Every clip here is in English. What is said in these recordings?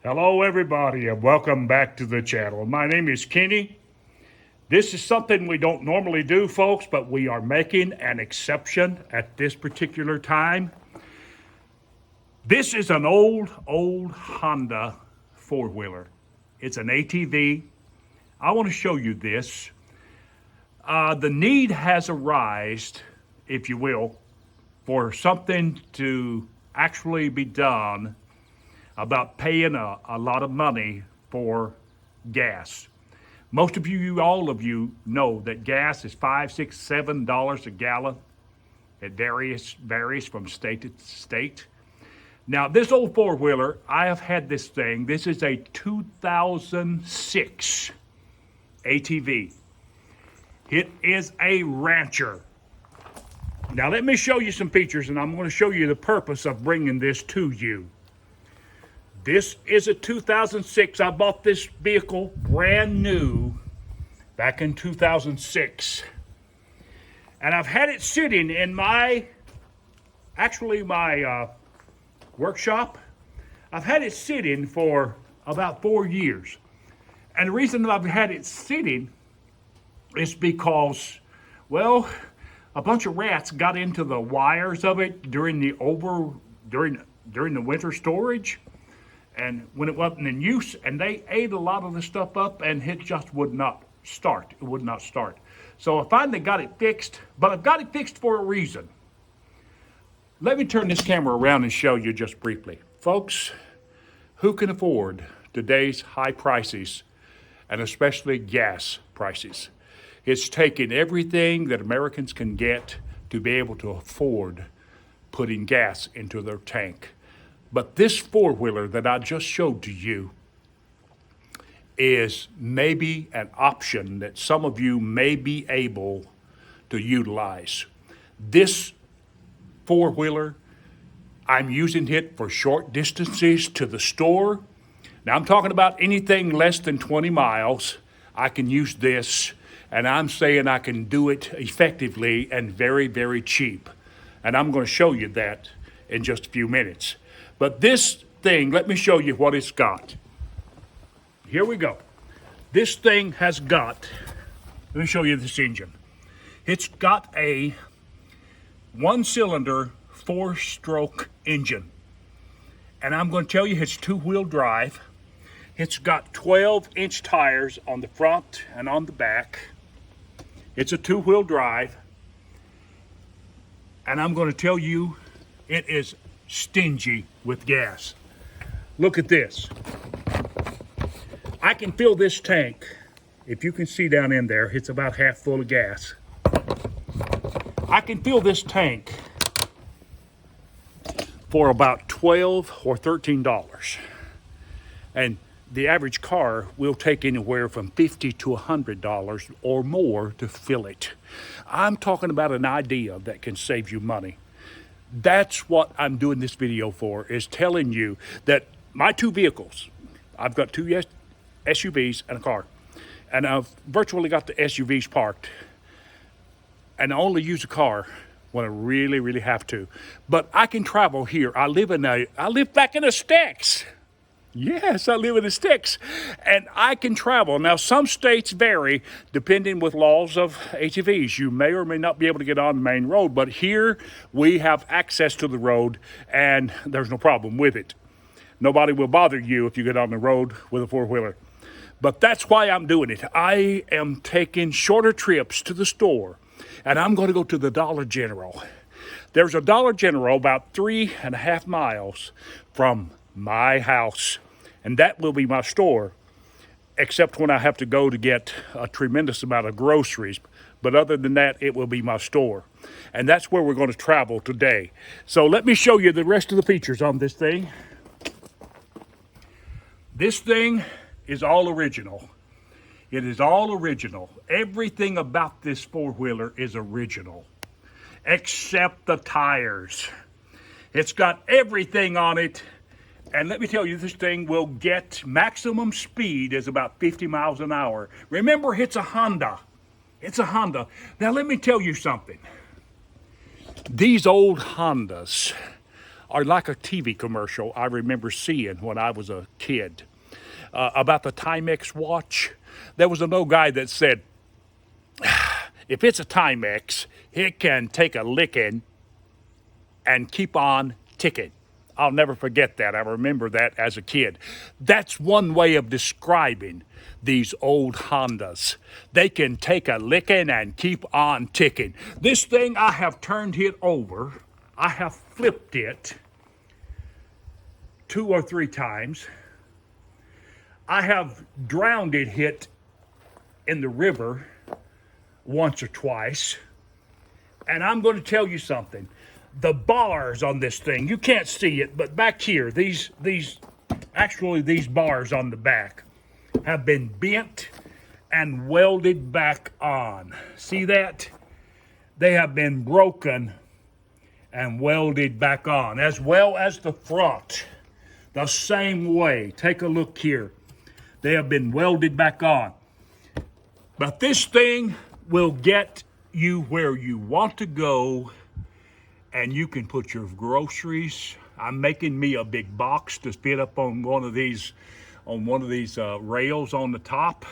Hello everybody and welcome back to the channel. My name is Kenny. This is something we don't normally do, folks, but we are making an exception at this particular time. This is an old Honda four-wheeler. It's an ATV. I want to show you this. The need has arisen, if you will, for something to actually be done about paying a lot of money for gas. Most of you, all of you know that gas is $5, $6, $7 a gallon. It varies from state to state. Now, this old four-wheeler, I have had this thing. This is a 2006 ATV. It is a Rancher. Now, let me show you some features, and I'm going to show you the purpose of bringing this to you. This is a 2006. I bought this vehicle brand new back in 2006. And I've had it sitting in my workshop. I've had it sitting for about 4 years. And the reason that I've had it sitting is because, well, a bunch of rats got into the wires of it during the winter storage. And when it wasn't in use, and they ate a lot of the stuff up, and it just would not start. It would not start. So I finally got it fixed, but I've got it fixed for a reason. Let me turn this camera around and show you just briefly. Folks, who can afford today's high prices, and especially gas prices? It's taken everything that Americans can get to be able to afford putting gas into their tank. But this four-wheeler that I just showed to you is maybe an option that some of you may be able to utilize. This four-wheeler, I'm using it for short distances to the store. Now, I'm talking about anything less than 20 miles. I can use this, and I'm saying I can do it effectively and very, very cheap. And I'm going to show you that in just a few minutes. But this thing, let me show you what it's got. Here we go. This thing has got, let me show you this engine. It's got a one-cylinder, four-stroke engine. And I'm going to tell you it's two-wheel drive. It's got 12-inch tires on the front and on the back. It's a two-wheel drive. And I'm going to tell you it is stingy with gas. Look at this. I can fill this tank. If you can see down in there, it's about half full of gas. I can fill this tank for about $12 or $13. And the average car will take anywhere from $50 to $100 or more to fill it. I'm talking about an idea that can save you money. That's what I'm doing this video for, is telling you that my two vehicles, I've got two SUVs and a car, and I've virtually got the SUVs parked, and I only use a car when I really, really have to. But I can travel here. I live back in the sticks. Yes, I live in the sticks, and I can travel. Now, some states vary depending with laws of ATVs. You may or may not be able to get on the main road, but here we have access to the road, and there's no problem with it. Nobody will bother you if you get on the road with a four-wheeler. But that's why I'm doing it. I am taking shorter trips to the store, and I'm going to go to the Dollar General. There's a Dollar General about 3.5 miles from my house. And that will be my store, except when I have to go to get a tremendous amount of groceries. But other than that, it will be my store. And that's where we're going to travel today. So let me show you the rest of the features on this thing. This thing is all original. It is all original. Everything about this four-wheeler is original, except the tires. It's got everything on it. And let me tell you, this thing will get maximum speed is about 50 miles an hour. Remember, it's a Honda. It's a Honda. Now, let me tell you something. These old Hondas or like a TV commercial I remember seeing when I was a kid about the Timex watch. There was an old guy that said, if it's a Timex, it can take a licking and keep on ticking. I'll never forget that. I remember that as a kid. That's one way of describing these old Hondas. They can take a licking and keep on ticking. This thing, I have turned it over. I have flipped it 2 or 3 times. I have drowned it in the river once or twice. And I'm going to tell you something. The bars on this thing, you can't see it, but back here, these bars on the back have been bent and welded back on. See that? They have been broken and welded back on, as well as the front. The same way. Take a look here. They have been welded back on. But this thing will get you where you want to go, and you can put your groceries. I'm making me a big box to fit up on one of these rails on the top.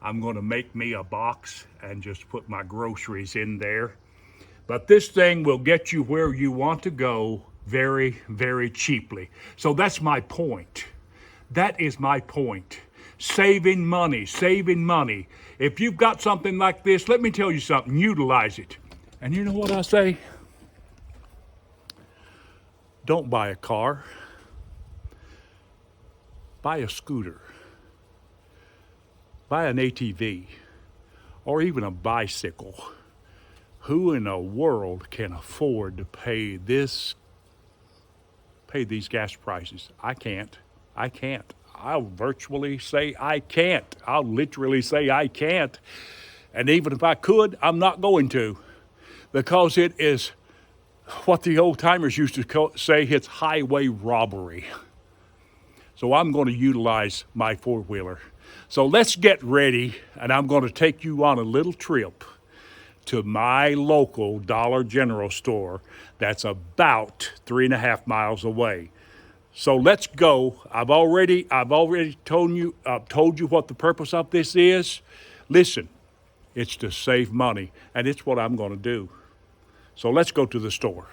I'm going to make me a box and just put my groceries in there. But this thing will get you where you want to go very, very cheaply. So that's my point. That is my point. Saving money, saving money. If you've got something like this, let me tell you something, utilize it. And you know what I say? Don't buy a car. Buy a scooter. Buy an ATV, or even a bicycle. Who in the world can afford to pay these gas prices? I can't. I'll virtually say I can't. I'll literally say I can't. And even if I could, I'm not going to, because it is what the old timers used to say, it's highway robbery. So I'm going to utilize my four-wheeler. So let's get ready, and I'm going to take you on a little trip to my local Dollar General store that's about 3.5 miles away. So let's go. I've already told you what the purpose of this is. Listen, it's to save money, and it's what I'm going to do. So let's go to the store.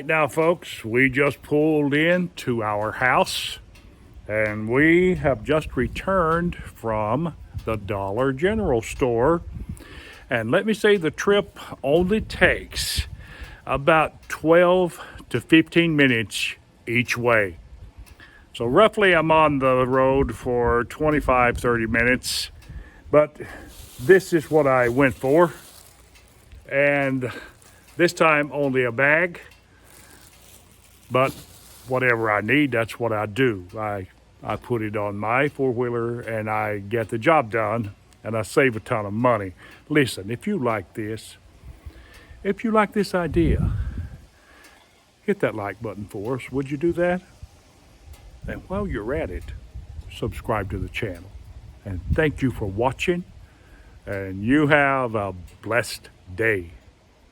right now, folks, we just pulled into our house and we have just returned from the Dollar General store. And let me say the trip only takes about 12 to 15 minutes each way. So roughly I'm on the road for 25, 30 minutes, but this is what I went for. And this time only a bag, but whatever I need, that's what I do. I put it on my four-wheeler and I get the job done and I save a ton of money. Listen, if you like this idea, hit that like button for us. Would you do that? And while you're at it, subscribe to the channel. And thank you for watching. And you have a blessed day.